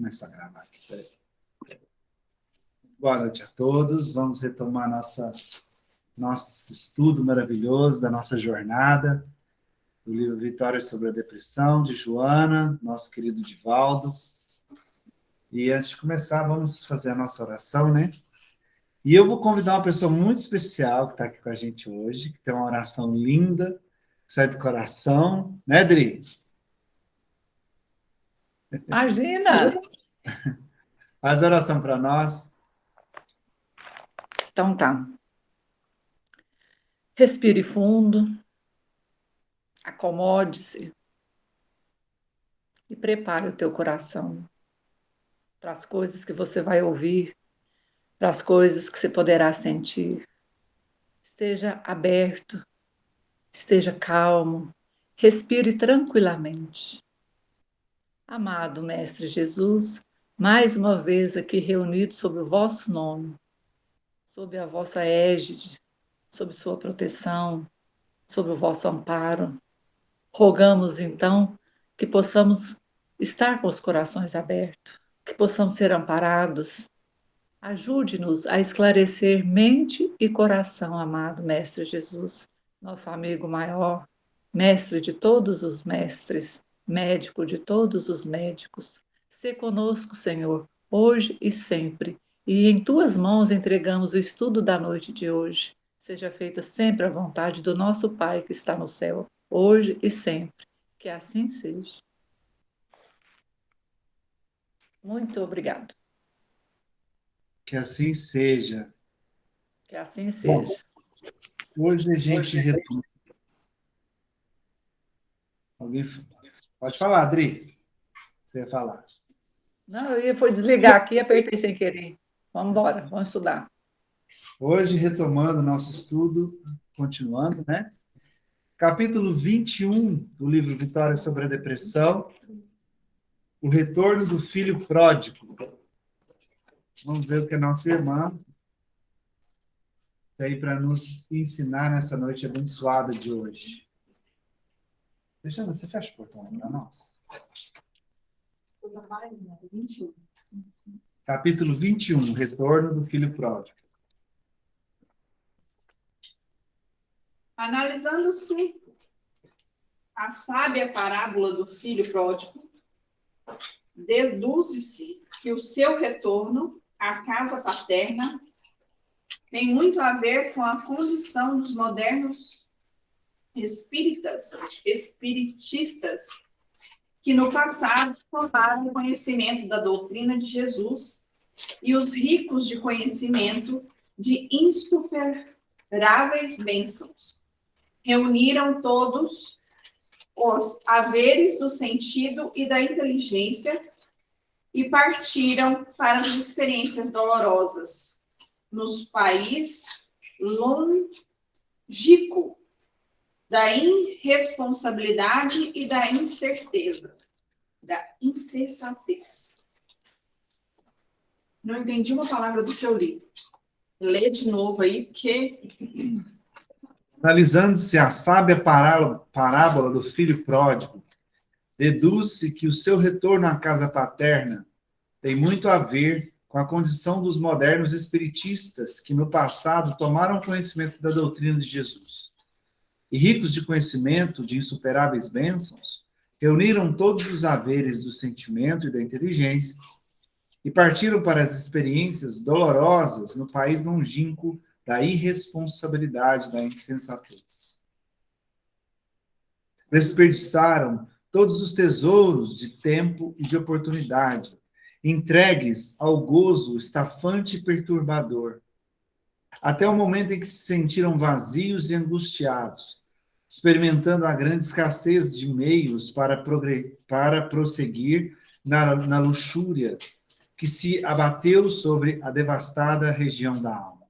Começar a gravar aqui. Peraí. Boa noite a todos. Vamos retomar nosso estudo maravilhoso da nossa jornada, do livro Vitória sobre a Depressão, de Joana, nosso querido Divaldo. E antes de começar, vamos fazer a nossa oração, né? E eu vou convidar uma pessoa muito especial que está aqui com a gente hoje, que tem uma oração linda, que sai do coração, né, Dri? Imagina! Faz a oração para nós. Então tá. Respire fundo, acomode-se e prepare o teu coração para as coisas que você vai ouvir, para as coisas que você poderá sentir. Esteja aberto, esteja calmo, respire tranquilamente. Amado Mestre Jesus, mais uma vez aqui reunidos sob o vosso nome, sob a vossa égide, sob sua proteção, sob o vosso amparo. Rogamos, então, que possamos estar com os corações abertos, que possamos ser amparados. Ajude-nos a esclarecer mente e coração, amado Mestre Jesus, nosso amigo maior, mestre de todos os mestres, médico de todos os médicos. Sê conosco, Senhor, hoje e sempre, e em tuas mãos entregamos o estudo da noite de hoje. Seja feita sempre a vontade do nosso Pai que está no céu, hoje e sempre. Que assim seja. Muito obrigado. Que assim seja. Que assim Bom, seja. hoje a gente retoma. Alguém pode falar, Adri. Você ia falar. Não, eu fui desligar aqui e apertei sem querer. Vamos embora, vamos estudar. Hoje, retomando nosso estudo, continuando, né? Capítulo 21 do livro Vitória sobre a Depressão, o retorno do filho pródigo. Vamos ver o que a nossa irmã tem para nos ensinar nessa noite abençoada de hoje. Alexandra, você fecha o portão aí para nós? Capítulo 21, retorno do filho pródigo. Analisando-se a sábia parábola do filho pródigo, deduz-se que o seu retorno à casa paterna tem muito a ver com a condição dos modernos espiritistas, que no passado tomaram o conhecimento da doutrina de Jesus e os ricos de conhecimento de insuperáveis bênçãos. Reuniram todos os haveres do sentido e da inteligência e partiram para as experiências dolorosas nos países longínquos da irresponsabilidade e da incerteza, da insensatez. Não entendi uma palavra do que eu li. Lê de novo aí, porque... Analisando-se a sábia parábola do filho pródigo, deduz-se que o seu retorno à casa paterna tem muito a ver com a condição dos modernos espiritistas que no passado tomaram conhecimento da doutrina de Jesus. E ricos de conhecimento de insuperáveis bênçãos, reuniram todos os haveres do sentimento e da inteligência e partiram para as experiências dolorosas no país longínquo da irresponsabilidade, da insensatez. Desperdiçaram todos os tesouros de tempo e de oportunidade, entregues ao gozo estafante e perturbador, até o momento em que se sentiram vazios e angustiados, experimentando a grande escassez de meios para prosseguir na luxúria que se abateu sobre a devastada região da alma.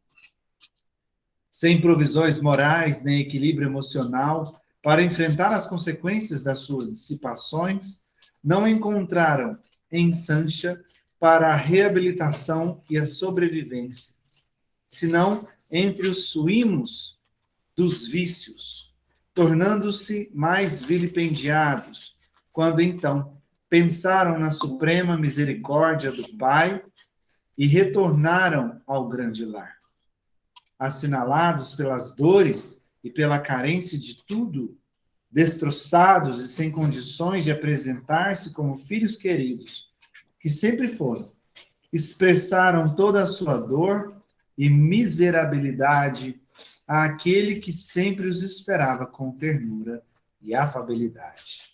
Sem provisões morais nem equilíbrio emocional para enfrentar as consequências das suas dissipações, não encontraram ensancha para a reabilitação e a sobrevivência, senão entre os suínos dos vícios, tornando-se mais vilipendiados, quando então pensaram na suprema misericórdia do Pai e retornaram ao grande lar. Assinalados pelas dores e pela carência de tudo, destroçados e sem condições de apresentar-se como filhos queridos, que sempre foram, expressaram toda a sua dor e miserabilidade àquele que sempre os esperava com ternura e afabilidade.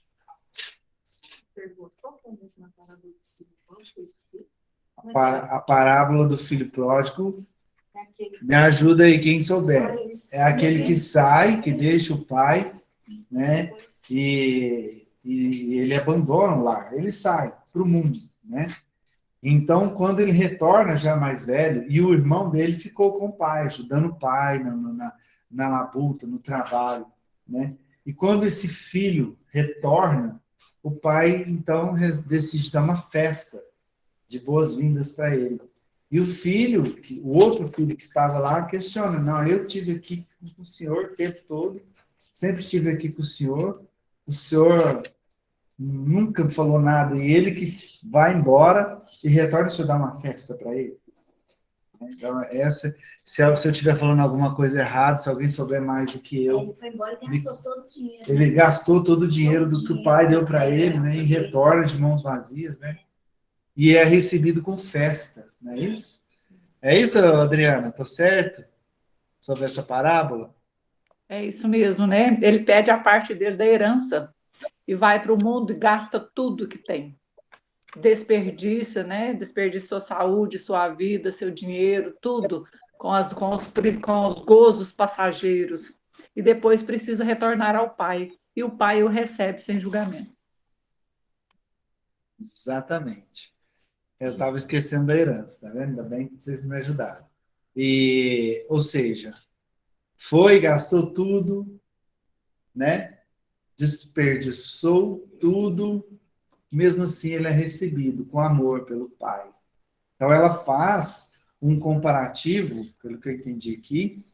A parábola do filho pródigo, me ajuda aí quem souber. É aquele que sai, que deixa o pai, né? E ele abandona o lar, ele sai para o mundo, né? Então, quando ele retorna já mais velho, e o irmão dele ficou com o pai, ajudando o pai na labuta, no trabalho, né? E quando esse filho retorna, o pai, então, decide dar uma festa de boas-vindas para ele. E o filho, o outro filho que estava lá, questiona, não, eu estive aqui com o senhor o tempo todo, sempre estive aqui com o senhor nunca me falou nada, e ele que vai embora e retorna, se eu dar uma festa para ele. Então, se eu estiver falando alguma coisa errada, se alguém souber mais do que eu... Ele foi embora e gastou todo o dinheiro. Ele gastou todo o dinheiro do que o pai deu para ele, né, e retorna de mãos vazias, né? E é recebido com festa, não é isso? É isso, Adriana? Tô certo? Sobre essa parábola? É isso mesmo, né? Ele pede a parte dele da herança e vai para o mundo e gasta tudo que tem. Desperdiça, né? Desperdiça sua saúde, sua vida, seu dinheiro, tudo com os gozos passageiros. E depois precisa retornar ao pai. E o pai o recebe sem julgamento. Exatamente. Eu estava esquecendo da herança, tá vendo? Ainda bem que vocês me ajudaram. Ou seja, foi, gastou tudo, né? Desperdiçou tudo, mesmo assim ele é recebido com amor pelo pai. Então ela faz um comparativo, pelo que eu entendi aqui,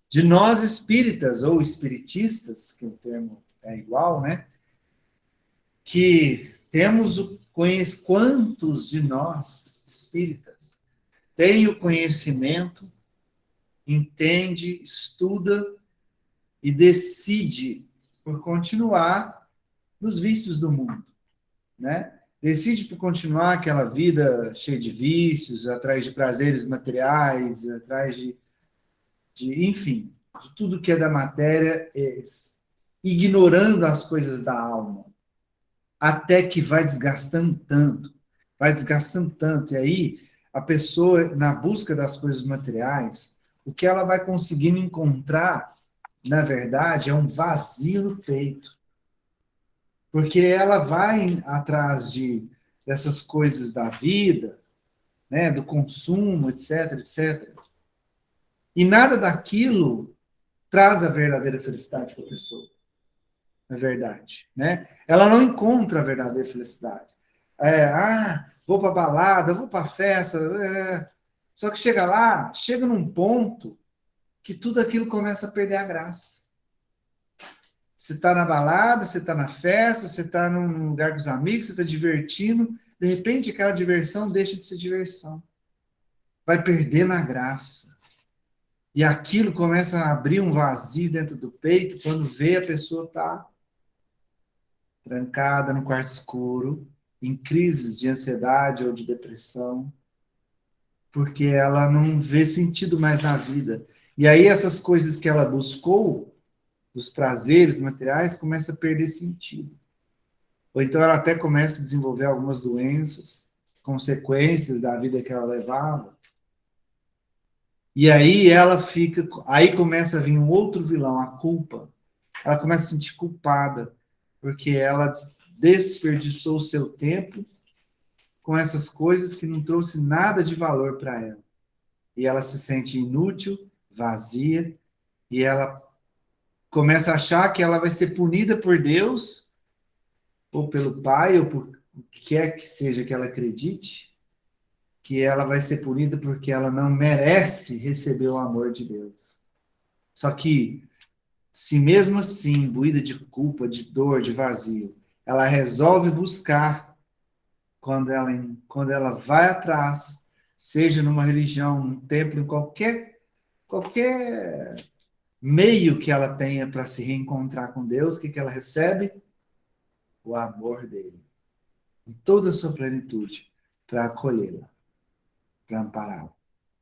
de nós espíritas ou espiritistas, que o termo é igual, né? Que temos quantos de nós espíritas tem o conhecimento, entende, estuda e decide por continuar nos vícios do mundo, né? Decide por continuar aquela vida cheia de vícios, atrás de prazeres materiais, atrás enfim, de tudo que é da matéria, ignorando as coisas da alma, até que vai desgastando tanto, e aí a pessoa, na busca das coisas materiais, o que ela vai conseguindo encontrar, na verdade, é um vazio no peito. Porque ela vai atrás dessas coisas da vida, né, do consumo, etc, etc. E nada daquilo traz a verdadeira felicidade para a pessoa. Na verdade, né? Ela não encontra a verdadeira felicidade. Vou para balada, vou para festa, Só que chega num ponto que tudo aquilo começa a perder a graça. Você está na balada, você está na festa, você está num lugar com os amigos, você está divertindo, de repente aquela diversão deixa de ser diversão. Vai perdendo a graça. E aquilo começa a abrir um vazio dentro do peito, quando vê a pessoa está trancada no quarto escuro, em crises de ansiedade ou de depressão, porque ela não vê sentido mais na vida. E aí essas coisas que ela buscou, os prazeres materiais, começam a perder sentido. Ou então ela até começa a desenvolver algumas doenças, consequências da vida que ela levava. E aí aí começa a vir um outro vilão, a culpa. Ela começa a se sentir culpada, porque ela desperdiçou o seu tempo com essas coisas que não trouxe nada de valor para ela. E ela se sente inútil, vazia, e ela começa a achar que ela vai ser punida por Deus, ou pelo pai, ou por o que quer que seja que ela acredite, que ela vai ser punida porque ela não merece receber o amor de Deus. Só que, se mesmo assim, imbuída de culpa, de dor, de vazio, ela resolve buscar quando ela vai atrás, seja numa religião, num templo, em qualquer meio que ela tenha para se reencontrar com Deus, o que ela recebe? O amor dele, em toda a sua plenitude, para acolhê-la, para ampará-la.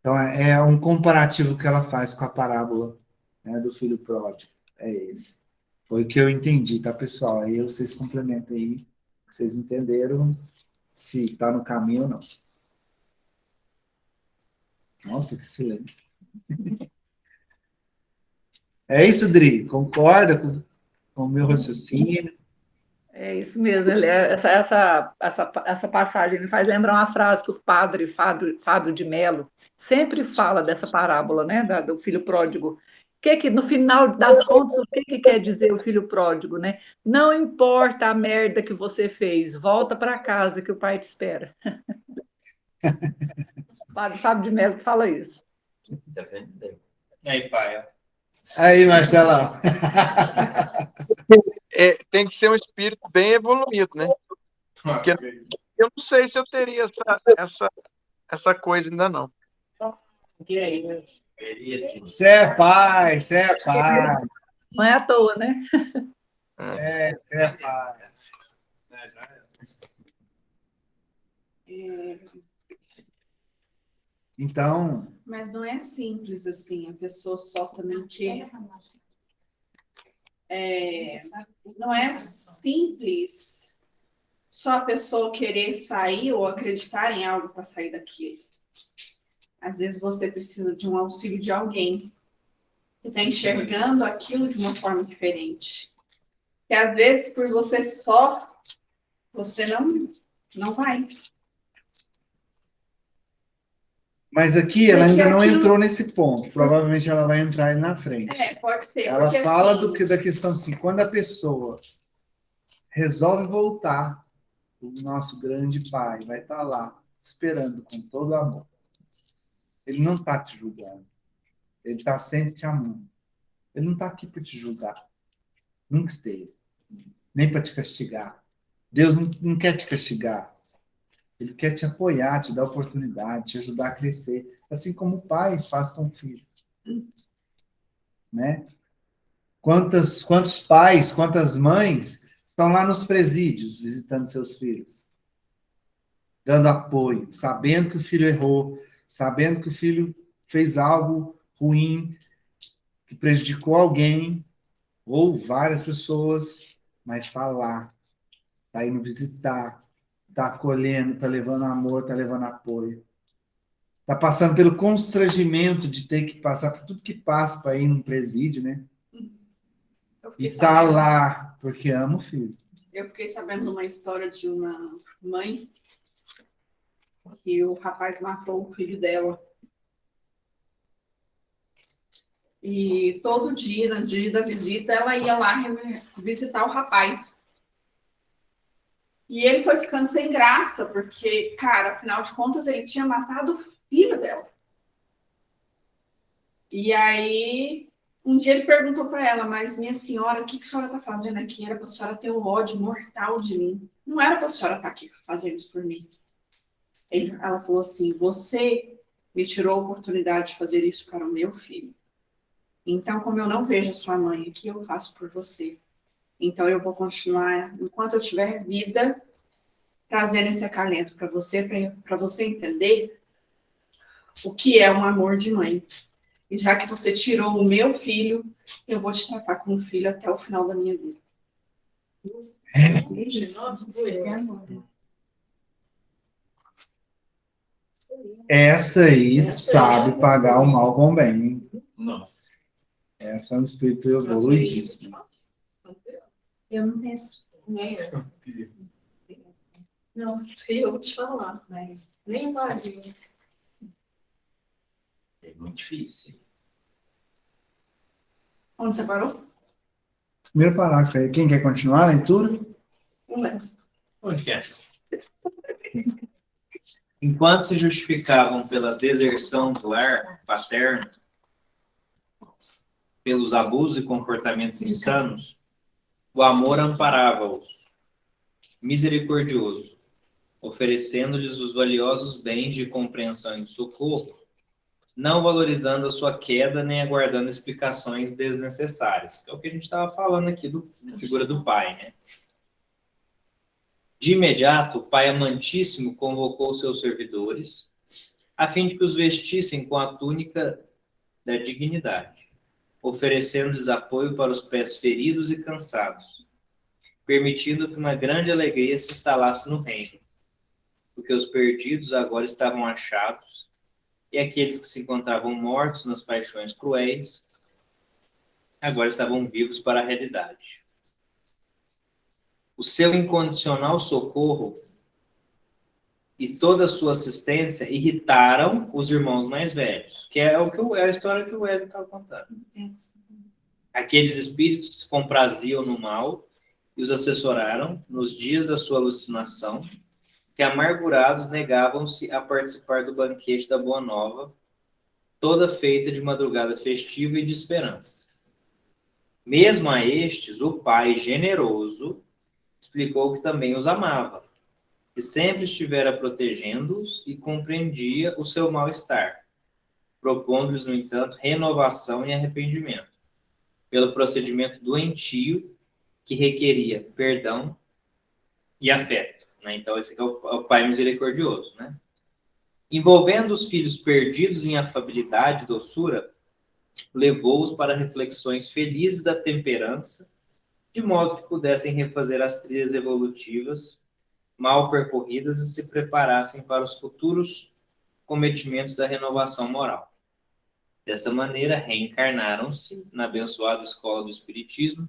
Então, é um comparativo que ela faz com a parábola, né, do filho pródigo. É esse. Foi o que eu entendi, tá, pessoal? Aí vocês complementam aí, vocês entenderam se está no caminho ou não. Nossa, que silêncio. É isso, Dri? Concorda com o meu raciocínio? É isso mesmo. Essa passagem me faz lembrar uma frase que o padre Fábio de Mello sempre fala dessa parábola, né, do filho pródigo. Que no final das contas, o que quer dizer o filho pródigo, né? Não importa a merda que você fez, volta para casa que o pai te espera. O padre Fábio de Mello fala isso. E aí, pai? Aí, Marcelão. Tem que ser um espírito bem evoluído, né? Porque eu não sei se eu teria essa coisa ainda não. Você é pai, você é pai. Não é à toa, né? Você é pai. Então, Mas não é simples assim, a pessoa só também quer. Não é simples só a pessoa querer sair ou acreditar em algo para sair daquilo. Às vezes você precisa de um auxílio de alguém que está enxergando aquilo de uma forma diferente. E às vezes, por você só, você não vai. mas aqui ela Porque ainda não aquilo- entrou nesse ponto. Provavelmente ela vai entrar aí na frente. Pode ser. Ela porque, fala assim, da questão assim, quando a pessoa resolve voltar, o nosso grande pai vai estar lá, esperando com todo amor. Ele não está te julgando. Ele está sempre te amando. Ele não está aqui para te julgar. Nunca esteve. Nem para te castigar. Deus não quer te castigar. Ele quer te apoiar, te dar oportunidade, te ajudar a crescer. Assim como o pai faz com o filho. Né? Quantos pais, quantas mães estão lá nos presídios visitando seus filhos? Dando apoio, sabendo que o filho errou, sabendo que o filho fez algo ruim, que prejudicou alguém, ou várias pessoas, mas está lá, está indo visitar, está acolhendo, está levando amor, está levando apoio. Está passando pelo constrangimento de ter que passar por tudo que passa para ir num presídio, né? E está lá porque ama o filho. Eu fiquei sabendo uma história de uma mãe que o rapaz matou o filho dela. E todo dia, no dia da visita, ela ia lá visitar o rapaz. E ele foi ficando sem graça, porque, cara, afinal de contas, ele tinha matado o filho dela. E aí, um dia ele perguntou para ela, mas minha senhora, o que a senhora está fazendo aqui? Era para a senhora ter um ódio mortal de mim. Não era para a senhora estar aqui fazendo isso por mim. Ela falou assim, você me tirou a oportunidade de fazer isso para o meu filho. Então, como eu não vejo a sua mãe aqui, eu faço por você. Então, eu vou continuar, enquanto eu tiver vida, trazendo esse acalento para você entender o que é um amor de mãe. E já que você tirou o meu filho, eu vou te tratar como filho até o final da minha vida. Essa aí sabe pagar o mal com o bem. Nossa. Essa é um espírito evoluidíssimo. Eu não penso. Não sei eu te falar, mas nem imagino. É muito difícil. Onde você parou? Primeiro parágrafo aí. Quem quer continuar a leitura? Onde que é? Enquanto se justificavam pela deserção do lar paterno, pelos abusos e comportamentos insanos, o amor amparava-os, misericordioso, oferecendo-lhes os valiosos bens de compreensão e de socorro, não valorizando a sua queda nem aguardando explicações desnecessárias. É o que a gente estava falando aqui da figura do pai, né? De imediato, o pai amantíssimo convocou seus servidores, a fim de que os vestissem com a túnica da dignidade, oferecendo-lhes apoio para os pés feridos e cansados, permitindo que uma grande alegria se instalasse no reino, porque os perdidos agora estavam achados, e aqueles que se encontravam mortos nas paixões cruéis, agora estavam vivos para a realidade. O seu incondicional socorro e toda a sua assistência irritaram os irmãos mais velhos, que é a história que o Hélio estava contando. Aqueles espíritos que se compraziam no mal e os assessoraram nos dias da sua alucinação, que amargurados negavam-se a participar do banquete da Boa Nova, toda feita de madrugada festiva e de esperança. Mesmo a estes, o Pai generoso explicou que também os amava, que sempre estivera protegendo-os e compreendia o seu mal-estar, propondo-lhes, no entanto, renovação e arrependimento, pelo procedimento doentio que requeria perdão e afeto. Né? Então, esse aqui é o Pai misericordioso. Né? Envolvendo os filhos perdidos em afabilidade e doçura, levou-os para reflexões felizes da temperança, de modo que pudessem refazer as trilhas evolutivas mal percorridas e se preparassem para os futuros cometimentos da renovação moral. Dessa maneira, reencarnaram-se na abençoada escola do Espiritismo,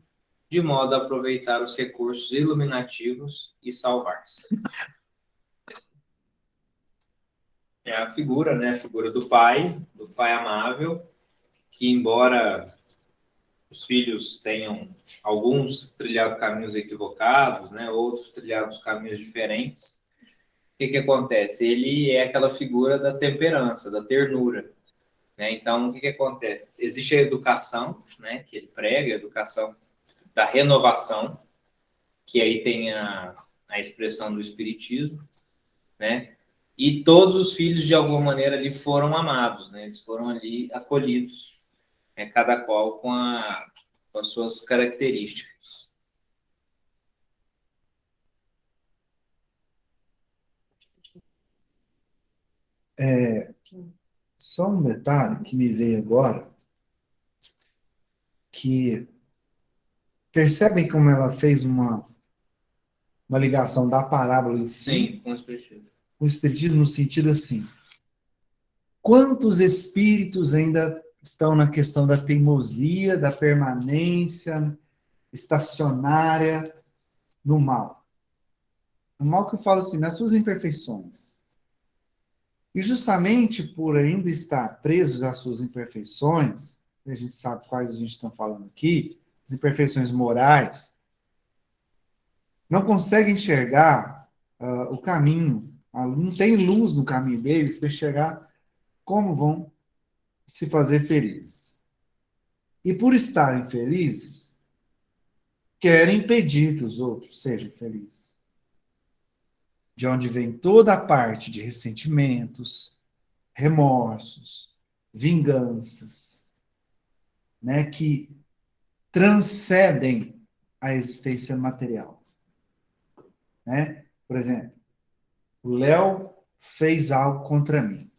de modo a aproveitar os recursos iluminativos e salvar-se. É a figura, né? A figura do pai amável, que embora os filhos tenham alguns trilhado caminhos equivocados, né? Outros trilhados caminhos diferentes, o que acontece? Ele é aquela figura da temperança, da ternura. Né? Então, o que acontece? Existe a educação, né? Que ele prega, a educação da renovação, que aí tem a expressão do Espiritismo, né? E todos os filhos, de alguma maneira, ali foram amados, né? Eles foram ali acolhidos, né? Cada qual com as suas características. Só um detalhe que me veio agora, que percebem como ela fez uma ligação da parábola em si, Sim, com o Espiritismo. com o Espiritismo no sentido assim, quantos espíritos ainda estão na questão da teimosia, da permanência estacionária no mal? O mal que eu falo assim, nas suas imperfeições. E justamente por ainda estar presos às suas imperfeições, a gente sabe quais a gente está falando aqui, as imperfeições morais, não consegue enxergar o caminho, não tem luz no caminho deles para enxergar como vão se fazer felizes. E por estarem felizes, querem impedir que os outros sejam felizes. De onde vem toda a parte de ressentimentos, remorsos, vinganças, né, que transcendem a existência material. Né? Por exemplo, o Léo fez algo contra mim,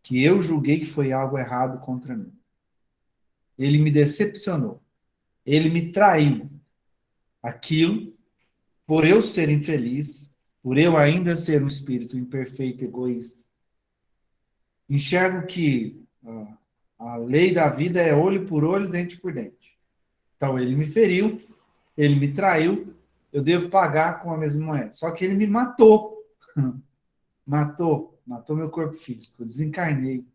que eu julguei que foi algo errado contra mim. Ele me decepcionou. Ele me traiu. Aquilo, por eu ser infeliz, por eu ainda ser um espírito imperfeito e egoísta, enxergo que a lei da vida é olho por olho, dente por dente. Então, ele me feriu, ele me traiu, eu devo pagar com a mesma moeda. Só que ele me matou. Matou meu corpo físico, eu desencarnei.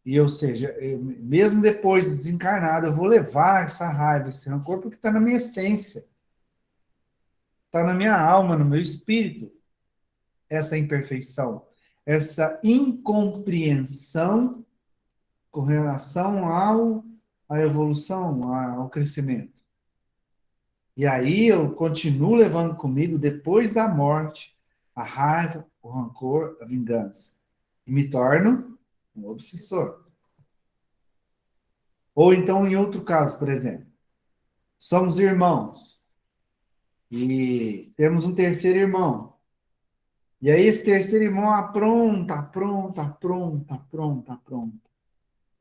E, ou seja, mesmo depois de desencarnado, eu vou levar essa raiva, esse rancor, porque está na minha essência. Está na minha alma, no meu espírito. Essa imperfeição, essa incompreensão com relação à evolução, ao crescimento. E aí eu continuo levando comigo, depois da morte, a raiva, o rancor, a vingança. E me torno um obsessor. Ou então, em outro caso, por exemplo, somos irmãos e temos um terceiro irmão. E aí esse terceiro irmão apronta,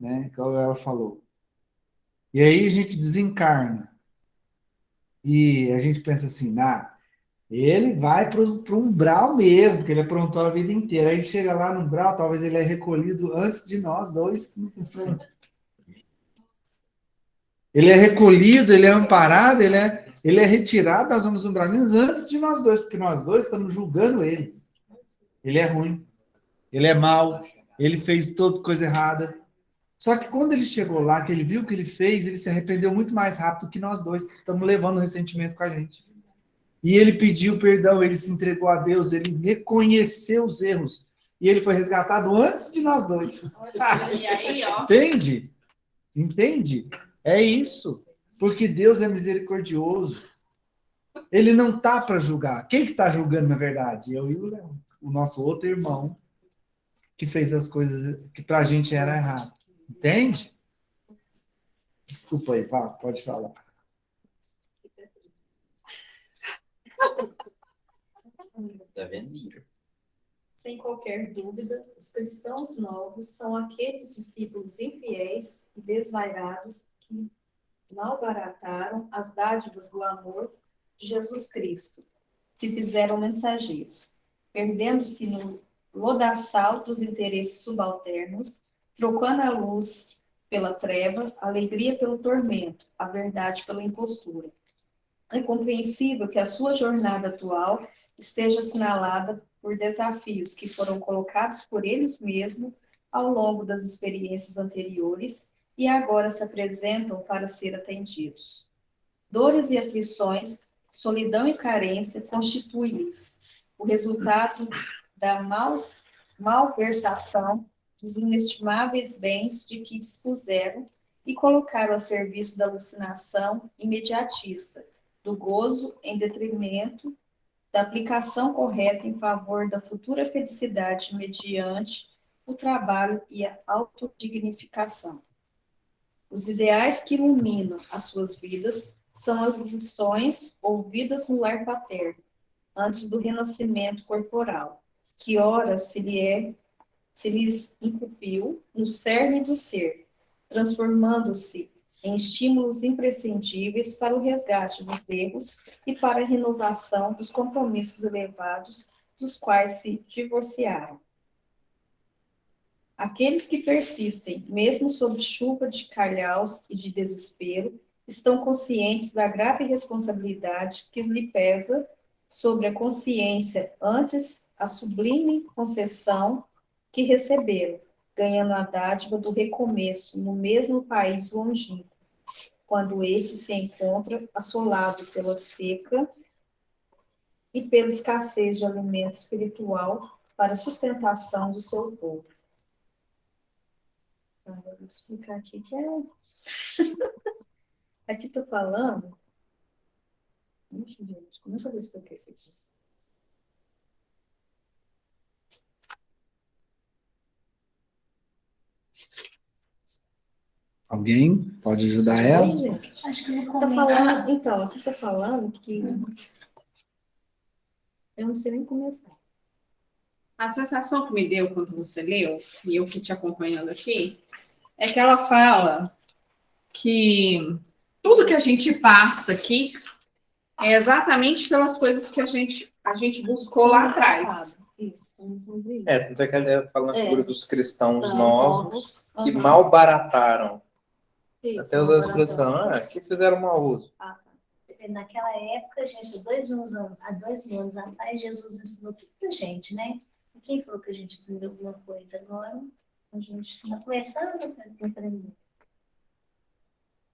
né? Como ela falou. E aí a gente desencarna. E a gente pensa assim, ele vai para o umbral mesmo, porque ele aprontou a vida inteira. Aí chega lá no umbral, talvez ele é recolhido antes de nós dois. Ele é recolhido, ele é amparado, ele é retirado das zonas umbralinas antes de nós dois, porque nós dois estamos julgando ele. Ele é ruim, ele é mau, ele fez toda coisa errada. Só que quando ele chegou lá, que ele viu o que ele fez, ele se arrependeu muito mais rápido que nós dois, que estamos levando o ressentimento com a gente. E ele pediu perdão, ele se entregou a Deus, ele reconheceu os erros. E ele foi resgatado antes de nós dois. E aí, ó. Entende? Entende? É isso. Porque Deus é misericordioso. Ele não está para julgar. Quem que está julgando, na verdade? Eu e o Léo. O nosso outro irmão, que fez as coisas que para a gente era errado. Entende? Desculpa aí, pode falar. Tá vendo? Sem qualquer dúvida, os cristãos novos são aqueles discípulos infiéis e desvairados que malbarataram as dádivas do amor de Jesus Cristo, se fizeram mensageiros, perdendo-se no lodaçal dos interesses subalternos, trocando a luz pela treva, a alegria pelo tormento, a verdade pela impostura. É compreensível que a sua jornada atual esteja assinalada por desafios que foram colocados por eles mesmos ao longo das experiências anteriores e agora se apresentam para ser atendidos. Dores e aflições, solidão e carência constituem-lhes o resultado da malversação dos inestimáveis bens de que dispuseram e colocaram a serviço da alucinação imediatista, do gozo em detrimento da aplicação correta em favor da futura felicidade mediante o trabalho e a autodignificação. Os ideais que iluminam as suas vidas são as lições ouvidas no lar paterno, antes do renascimento corporal, que ora se lhes incumbiu no cerne do ser, transformando-se em estímulos imprescindíveis para o resgate dos erros e para a renovação dos compromissos elevados dos quais se divorciaram. Aqueles que persistem, mesmo sob chuva de calhaus e de desespero, estão conscientes da grave responsabilidade que lhe pesa sobre a consciência antes a sublime concessão que receberam, ganhando a dádiva do recomeço no mesmo país longínquo, quando este se encontra assolado pela seca e pela escassez de alimento espiritual para a sustentação do seu povo. Então, eu vou explicar aqui que é... Aqui estou falando... Ixi, gente, como é que eu vou explicar isso aqui? Alguém pode ajudar ela? Oi, gente. Acho que eu vou Tá falando, então, aqui está falando que eu não sei nem começar. A sensação que me deu quando você leu, e eu que te acompanhando aqui, é que ela fala que tudo que a gente passa aqui é exatamente pelas coisas que a gente buscou lá atrás. Isso, eu entendi. Tanto é que ela fala na figura dos cristãos Cristãos novos que Aham. malbarataram. Isso, Até os outros malbaratando. cristãos, que fizeram mau uso. Ah, tá. Naquela época, gente, há 2.000 anos atrás, Jesus ensinou tudo pra gente, né? E quem falou que a gente aprendeu alguma coisa? Agora, a gente está começando a aprender.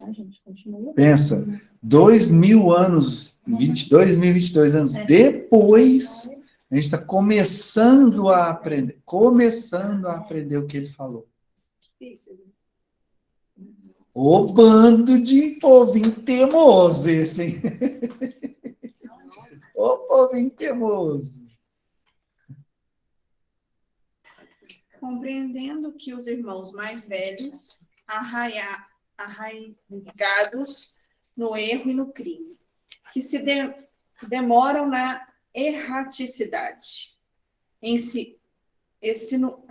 A gente continua. Pensa, 2.000 anos, 2022 anos depois, a gente está começando a aprender o que ele falou. Difícil. Ô bando de povinho teimoso esse, hein? Ô povinho teimoso. Compreendendo que os irmãos mais velhos, arraigados no erro e no crime, que se demoram na erraticidade.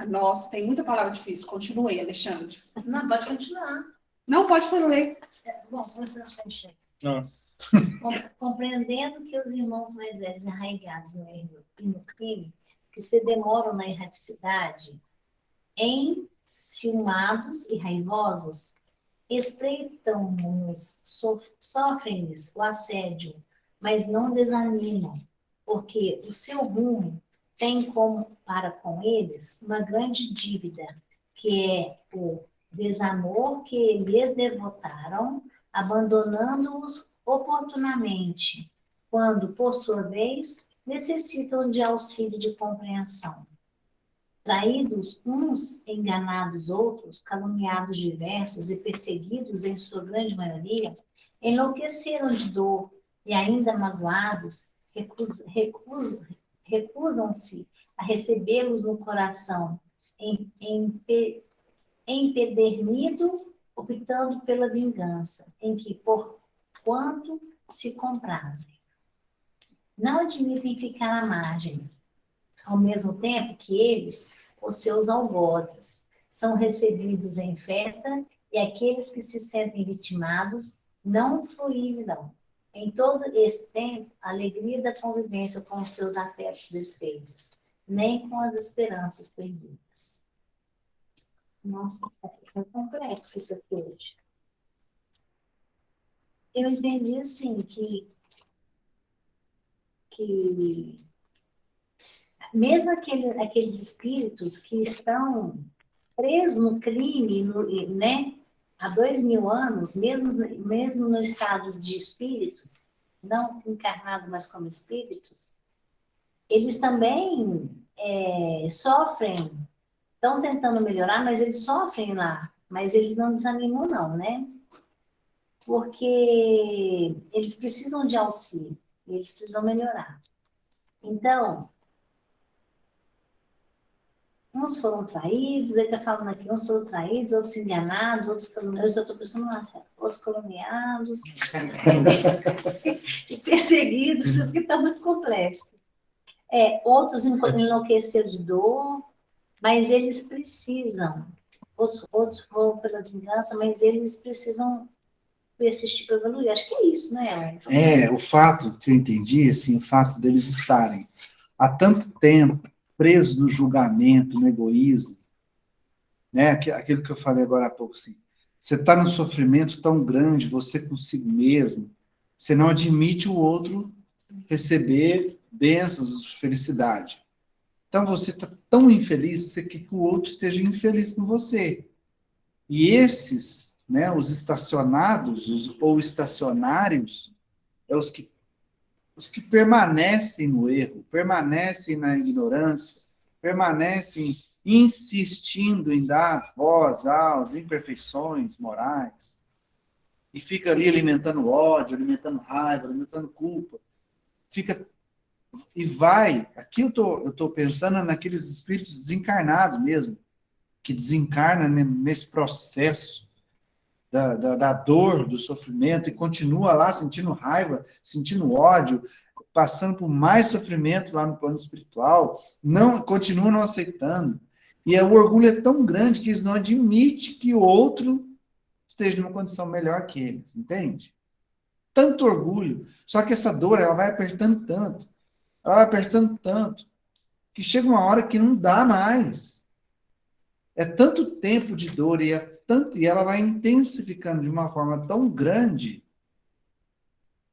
Nossa, tem muita palavra difícil. Continue, Alexandre. Não, pode continuar. Não pode ler. Bom, se você não enxerga. Não. Compreendendo que os irmãos mais velhos arraigados no erro e no crime, que se demoram na erraticidade, enciumados e raivosos, espreitam-nos, sofrem-lhes o assédio, mas não desanimam, porque o seu rumo tem para com eles uma grande dívida, que é o desamor que lhes devotaram, abandonando-os oportunamente, quando, por sua vez, necessitam de auxílio de compreensão. Traídos uns, enganados outros, caluniados diversos e perseguidos em sua grande maioria, enlouqueceram de dor e ainda magoados, recusam-se a recebê-los no coração, empedernido, optando pela vingança, em que, por quanto se comprazem. Não admitem ficar à margem, ao mesmo tempo que eles, os seus algozes, são recebidos em festa e aqueles que se sentem vitimados não fruirão, em todo esse tempo, a alegria da convivência com os seus afetos desfeitos, nem com as esperanças perdidas. Nossa, é complexo isso aqui hoje. Eu entendi, assim, que mesmo aqueles espíritos que estão presos no crime, né, há 2000 anos, mesmo no estado de espírito, não encarnado, mas como espíritos, eles também sofrem, estão tentando melhorar, mas eles sofrem lá, mas eles não desanimam não, né? Porque eles precisam de auxílio, eles precisam melhorar. Então, uns foram traídos, ele está falando aqui, uns foram traídos, outros enganados, outros caluniados, eu estou pensando lá, outros caluniados e perseguidos, porque está muito complexo. Outros enlouqueceram de dor, mas eles precisam, outros foram pela vingança, mas eles precisam persistir para evoluir. Acho que é isso, né, Ellen? O fato que eu entendi, assim, o fato deles estarem há tanto tempo presos no julgamento, no egoísmo, né? Aquilo que eu falei agora há pouco, assim. Você está num sofrimento tão grande, você consigo mesmo, você não admite o outro receber bênçãos, felicidade. Então você está tão infeliz, você quer que o outro esteja infeliz com você. E esses, né, os estacionados, ou estacionários, os que permanecem no erro, permanecem na ignorância, permanecem insistindo em dar voz às imperfeições morais, e fica ali alimentando ódio, alimentando raiva, alimentando culpa, aqui eu tô pensando naqueles espíritos desencarnados mesmo, que desencarnam nesse processo da dor, do sofrimento, e continua lá sentindo raiva, sentindo ódio, passando por mais sofrimento lá no plano espiritual, continuam não aceitando. E o orgulho é tão grande que eles não admitem que o outro esteja numa condição melhor que eles, entende? Tanto orgulho. Só que essa dor, ela vai apertando tanto, que chega uma hora que não dá mais. É tanto tempo de dor e ela vai intensificando de uma forma tão grande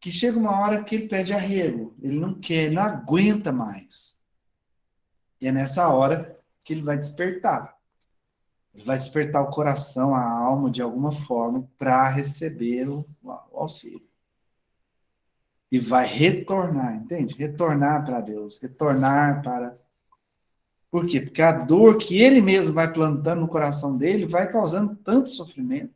que chega uma hora que ele pede arrego. Ele não quer, ele não aguenta mais. E é nessa hora que ele vai despertar. Ele vai despertar o coração, a alma, de alguma forma, para receber o auxílio. E vai retornar, entende? Retornar para Deus, retornar para... Por quê? Porque a dor que ele mesmo vai plantando no coração dele vai causando tanto sofrimento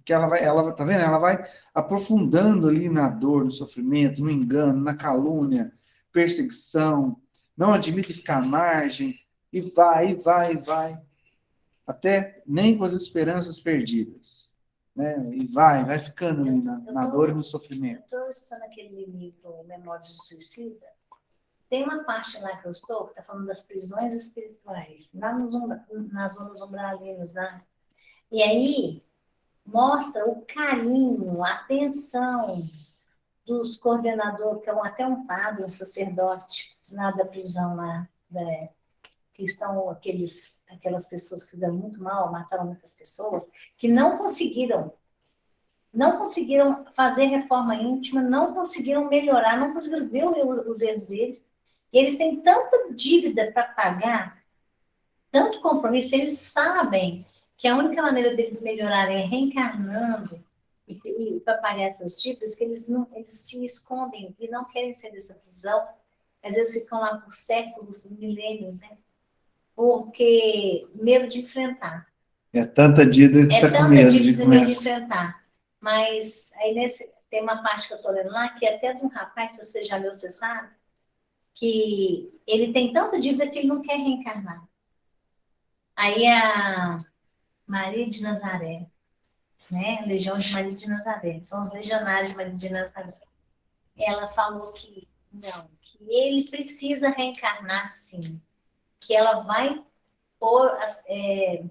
Porque tá vendo? Ela vai aprofundando ali na dor, no sofrimento, no engano, na calúnia, perseguição, não admite ficar à margem, e vai, e vai, e vai, até nem com as esperanças perdidas, né? E vai ficando ali na dor e no sofrimento. Eu estou estudando aquele livro Memórias de Suicida. Tem uma parte lá que eu estou, que está falando das prisões espirituais, lá nas zonas umbralinas, né? E aí mostra o carinho, a atenção dos coordenadores, que é até um padre, um sacerdote, lá da prisão lá, que estão aquelas pessoas que fizeram muito mal, mataram muitas pessoas, que não conseguiram fazer reforma íntima, não conseguiram melhorar, não conseguiram ver os erros deles. E eles têm tanta dívida para pagar, tanto compromisso, eles sabem que a única maneira deles melhorarem é reencarnando e para pagar essas dívidas, que eles se escondem e não querem sair dessa prisão. Às vezes ficam lá por séculos, milênios, né? Porque medo de enfrentar. É tanta dívida que está com medo de começar. Enfrentar. Mas aí tem uma parte que eu estou lendo lá, que é até de um rapaz, se você já leu, você sabe, que ele tem tanta dívida que ele não quer reencarnar. Aí a Maria de Nazaré, né? Legião de Maria de Nazaré, são os legionários de Maria de Nazaré. Ela falou que não, que ele precisa reencarnar sim, que ela vai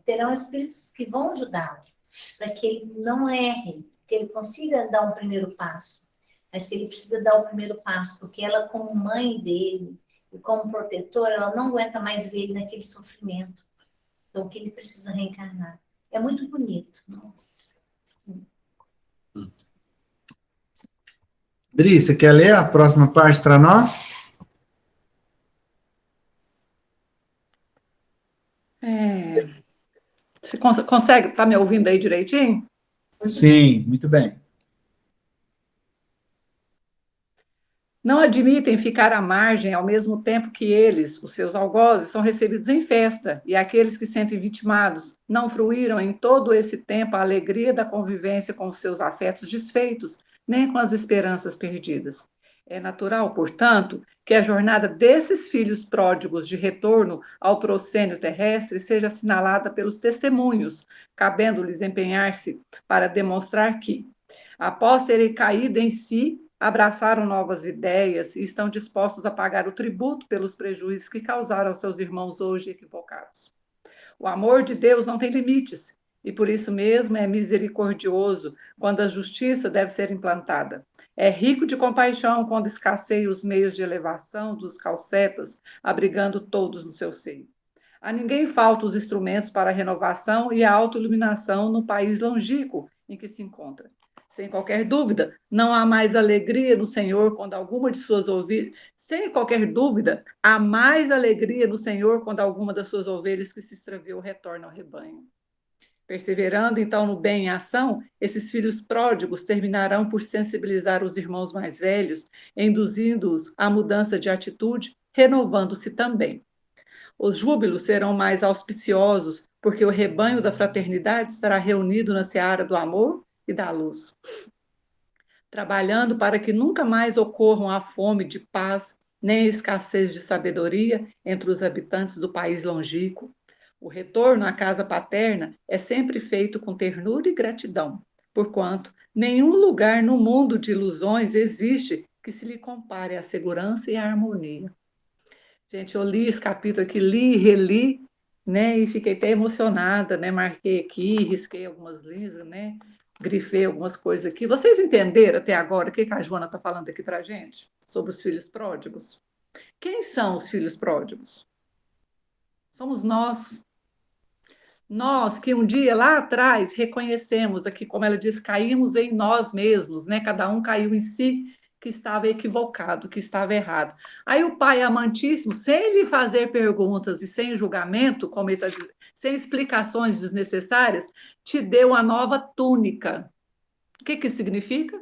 terão espíritos que vão ajudá-lo, para que ele não erre, que ele consiga dar um primeiro passo, mas que ele precisa dar o primeiro passo, porque ela, como mãe dele e como protetora, ela não aguenta mais ver ele naquele sofrimento. Então, que ele precisa reencarnar. É muito bonito. Nossa. Dri, você quer ler a próxima parte para nós? Você consegue, tá me ouvindo aí direitinho? Sim, muito bem. Não admitem ficar à margem ao mesmo tempo que eles, os seus algozes, são recebidos em festa, e aqueles que sentem vitimados não fruíram em todo esse tempo a alegria da convivência com os seus afetos desfeitos, nem com as esperanças perdidas. É natural, portanto, que a jornada desses filhos pródigos de retorno ao proscênio terrestre seja assinalada pelos testemunhos, cabendo-lhes empenhar-se para demonstrar que, após terem caído em si, abraçaram novas ideias e estão dispostos a pagar o tributo pelos prejuízos que causaram aos seus irmãos hoje equivocados. O amor de Deus não tem limites e por isso mesmo é misericordioso quando a justiça deve ser implantada. É rico de compaixão quando escasseia os meios de elevação dos calcetas, abrigando todos no seu seio. A ninguém faltam os instrumentos para a renovação e a autoiluminação no país longínquo em que se encontra. Sem qualquer dúvida, não há mais alegria no Senhor quando alguma de suas ovelhas... Sem qualquer dúvida, há mais alegria no Senhor quando alguma das suas ovelhas que se extraviou retorna ao rebanho. Perseverando, então, no bem em ação, esses filhos pródigos terminarão por sensibilizar os irmãos mais velhos, induzindo-os à mudança de atitude, renovando-se também. Os júbilos serão mais auspiciosos, porque o rebanho da fraternidade estará reunido na seara do amor e da luz, trabalhando para que nunca mais ocorram a fome de paz, nem a escassez de sabedoria entre os habitantes do país longínquo. O retorno à casa paterna é sempre feito com ternura e gratidão, porquanto nenhum lugar no mundo de ilusões existe que se lhe compare à segurança e à harmonia. Gente, eu li esse capítulo aqui, li e reli, né, e fiquei até emocionada, né, marquei aqui, risquei algumas linhas, né, grifei algumas coisas aqui. Vocês entenderam até agora o que a Joana está falando aqui para a gente? Sobre os filhos pródigos? Quem são os filhos pródigos? Somos nós. Nós que um dia lá atrás reconhecemos aqui, como ela diz, caímos em nós mesmos, né? Cada um caiu em si, que estava equivocado, que estava errado. Aí o Pai amantíssimo, sem lhe fazer perguntas e sem julgamento, como ele está dizendo, sem explicações desnecessárias, te deu uma nova túnica. O que isso significa?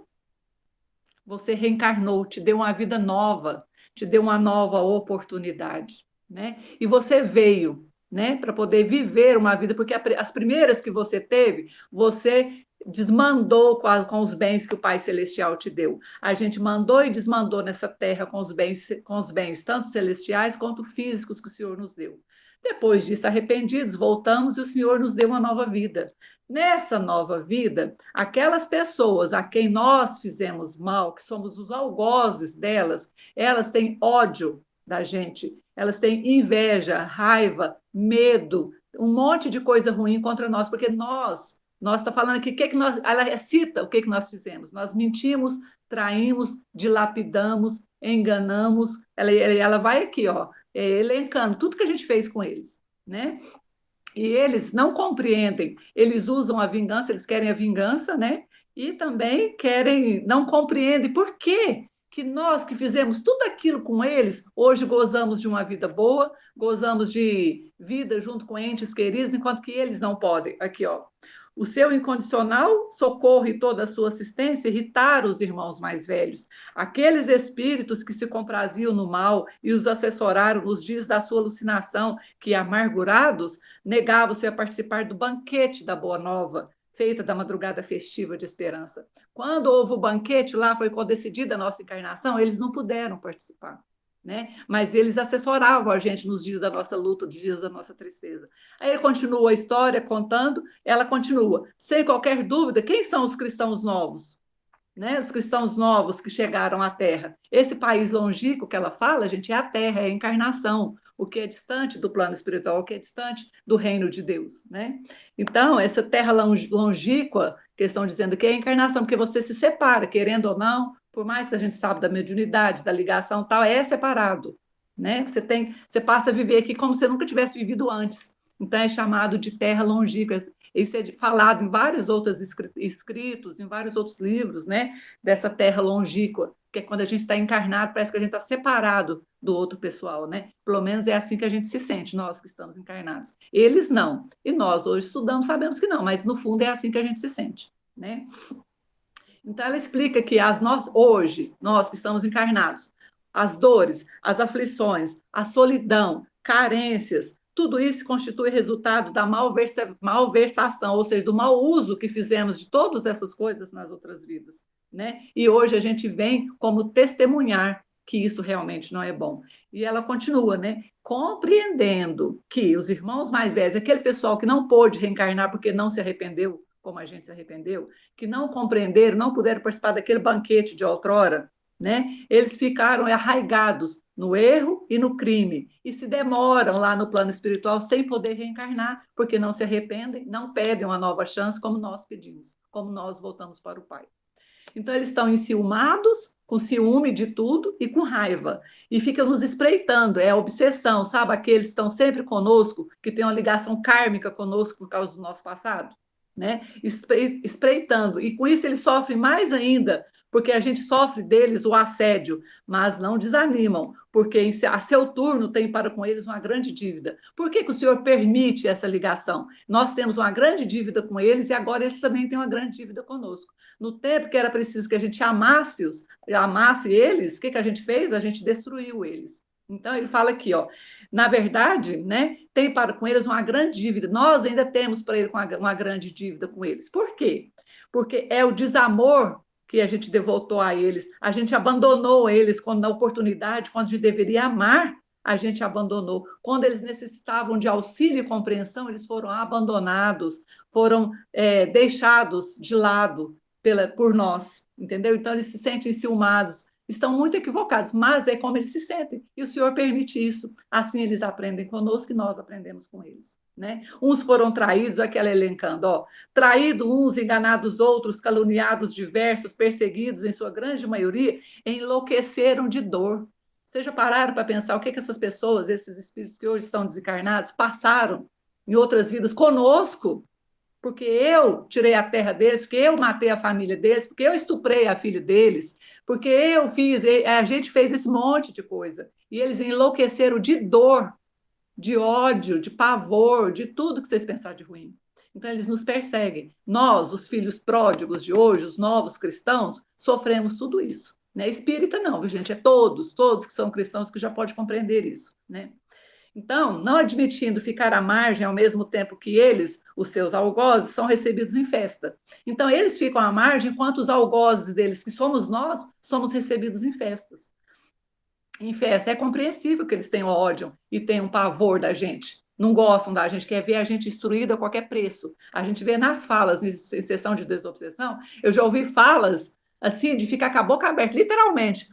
Você reencarnou, te deu uma vida nova, te deu uma nova oportunidade, né? E você veio, né, para poder viver uma vida, porque as primeiras que você teve, você desmandou com os bens que o Pai Celestial te deu. A gente mandou e desmandou nessa terra com os bens tanto celestiais quanto físicos que o Senhor nos deu. Depois disso, arrependidos, voltamos e o Senhor nos deu uma nova vida. Nessa nova vida, aquelas pessoas a quem nós fizemos mal, que somos os algozes delas, elas têm ódio da gente, elas têm inveja, raiva, medo, um monte de coisa ruim contra nós, porque nós está falando aqui, ela cita o que nós fizemos. Nós mentimos, traímos, dilapidamos, enganamos. Ela vai aqui, ó, elencando tudo que a gente fez com eles, né? E eles não compreendem, eles usam a vingança, eles querem a vingança, né? E também não compreendem por quê que nós que fizemos tudo aquilo com eles, hoje gozamos de uma vida boa, gozamos de vida junto com entes queridos, enquanto que eles não podem. Aqui, ó. O seu incondicional socorro e toda a sua assistência irritaram os irmãos mais velhos. Aqueles espíritos que se compraziam no mal e os assessoraram nos dias da sua alucinação, que, amargurados, negavam-se a participar do banquete da Boa Nova, feita da madrugada festiva de esperança. Quando houve o banquete lá, foi quando decidida a nossa encarnação, eles não puderam participar, né? Mas eles assessoravam a gente nos dias da nossa luta, nos dias da nossa tristeza. Aí ele continua a história contando, ela continua. Sem qualquer dúvida, quem são os cristãos novos? Né? Os cristãos novos que chegaram à Terra. Esse país longínquo que ela fala, gente, é a Terra, é a encarnação, o que é distante do plano espiritual, o que é distante do reino de Deus, né? Então, essa terra longínqua, que eles estão dizendo que é a encarnação, porque você se separa, querendo ou não, por mais que a gente saiba da mediunidade, da ligação e tal, é separado, né? Você passa a viver aqui como se nunca tivesse vivido antes. Então, é chamado de terra longínqua. Isso é falado em vários outros escritos, em vários outros livros, né? Dessa terra longínqua, que é quando a gente está encarnado, parece que a gente está separado do outro pessoal, né? Pelo menos é assim que a gente se sente, nós que estamos encarnados. Eles não. E nós hoje estudamos, sabemos que não, mas no fundo é assim que a gente se sente, né? Então ela explica que hoje, nós que estamos encarnados, as dores, as aflições, a solidão, carências, tudo isso constitui resultado da malversação, ou seja, do mau uso que fizemos de todas essas coisas nas outras vidas, né? E hoje a gente vem como testemunhar que isso realmente não é bom. E ela continua, né? Compreendendo que os irmãos mais velhos, aquele pessoal que não pôde reencarnar porque não se arrependeu, como a gente se arrependeu, que não compreenderam, não puderam participar daquele banquete de outrora, né? Eles ficaram arraigados no erro e no crime, e se demoram lá no plano espiritual sem poder reencarnar, porque não se arrependem, não pedem uma nova chance, como nós pedimos, como nós voltamos para o Pai. Então, eles estão enciumados, com ciúme de tudo e com raiva, e ficam nos espreitando, é a obsessão, sabe? Aqueles que estão sempre conosco, que têm uma ligação kármica conosco por causa do nosso passado, né? Espreitando, e com isso eles sofrem mais ainda, porque a gente sofre deles o assédio, mas não desanimam, porque a seu turno tem para com eles uma grande dívida. Por que o Senhor permite essa ligação? Nós temos uma grande dívida com eles e agora eles também têm uma grande dívida conosco. No tempo que era preciso que a gente amasse eles, o que a gente fez? A gente destruiu eles. Então, ele fala aqui, ó, na verdade, né, tem para com eles uma grande dívida. Nós ainda temos para eles uma grande dívida com eles. Por quê? Porque é o desamor que a gente devotou a eles. A gente abandonou eles quando na oportunidade, quando a gente deveria amar, a gente abandonou. Quando eles necessitavam de auxílio e compreensão, eles foram abandonados, foram deixados de lado por nós, entendeu? Então, eles se sentem enciumados, estão muito equivocados, mas é como eles se sentem, e o Senhor permite isso. Assim eles aprendem conosco e nós aprendemos com eles, né? Uns foram traídos, aquela elencando, ó, traídos uns, enganados outros, caluniados diversos, perseguidos, em sua grande maioria, enlouqueceram de dor. Vocês já pararam para pensar o que essas pessoas, esses espíritos que hoje estão desencarnados, passaram em outras vidas conosco? Porque eu tirei a terra deles, porque eu matei a família deles, porque eu estuprei a filha deles, porque a gente fez esse monte de coisa. E eles enlouqueceram de dor, de ódio, de pavor, de tudo que vocês pensaram de ruim. Então, eles nos perseguem. Nós, os filhos pródigos de hoje, os novos cristãos, sofremos tudo isso. Né? Espírita não, gente, é todos que são cristãos que já podem compreender isso, né? Então, não admitindo ficar à margem ao mesmo tempo que eles, os seus algozes, são recebidos em festa. Então, eles ficam à margem, enquanto os algozes deles, que somos nós, somos recebidos em festas. Em festa. É compreensível que eles tenham ódio e tenham pavor da gente. Não gostam da gente, quer ver a gente instruída a qualquer preço. A gente vê nas falas, em sessão de desobsessão, eu já ouvi falas assim, de ficar com a boca aberta, literalmente,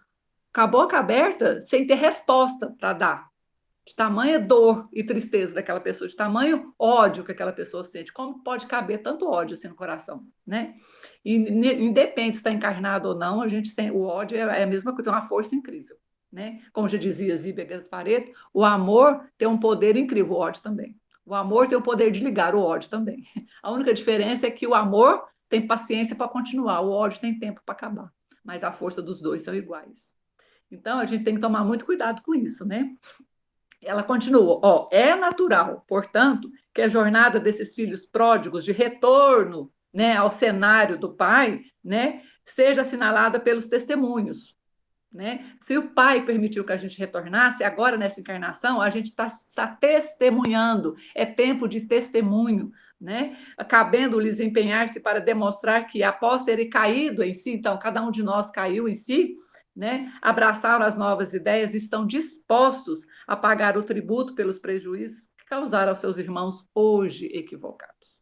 com a boca aberta, sem ter resposta para dar. De tamanha dor e tristeza daquela pessoa, de tamanho ódio que aquela pessoa sente. Como pode caber tanto ódio assim no coração, né? E independe se está encarnado ou não, a gente tem, o ódio é a mesma coisa, tem uma força incrível, né? Como já dizia Zíbia Gasparetto, o amor tem um poder incrível, o ódio também. O amor tem o poder de ligar, o ódio também. A única diferença é que o amor tem paciência para continuar, o ódio tem tempo para acabar. Mas a força dos dois são iguais. Então, a gente tem que tomar muito cuidado com isso, né? Ela continua, ó, é natural, portanto, que a jornada desses filhos pródigos de retorno, né, ao cenário do pai, né, seja assinalada pelos testemunhos, né? Se o pai permitiu que a gente retornasse, agora nessa encarnação, a gente está testemunhando, é tempo de testemunho, né? Cabendo-lhes empenhar-se para demonstrar que, após terem caído em si, então, cada um de nós caiu em si, né? Abraçaram as novas ideias e estão dispostos a pagar o tributo pelos prejuízos que causaram aos seus irmãos hoje equivocados.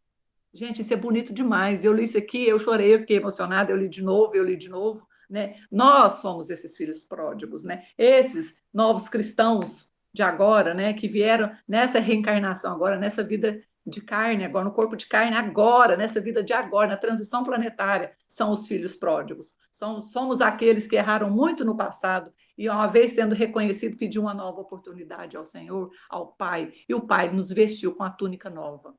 Gente, isso é bonito demais. Eu li isso aqui, eu chorei, eu fiquei emocionada, eu li de novo, né? Nós somos esses filhos pródigos, né? Esses novos cristãos de agora, né? Que vieram nessa reencarnação agora, nessa vida de carne, agora no corpo de carne, agora, nessa vida de agora, na transição planetária, são os filhos pródigos. Somos aqueles que erraram muito no passado e, uma vez sendo reconhecido, pediu uma nova oportunidade ao Senhor, ao Pai, e o Pai nos vestiu com a túnica nova,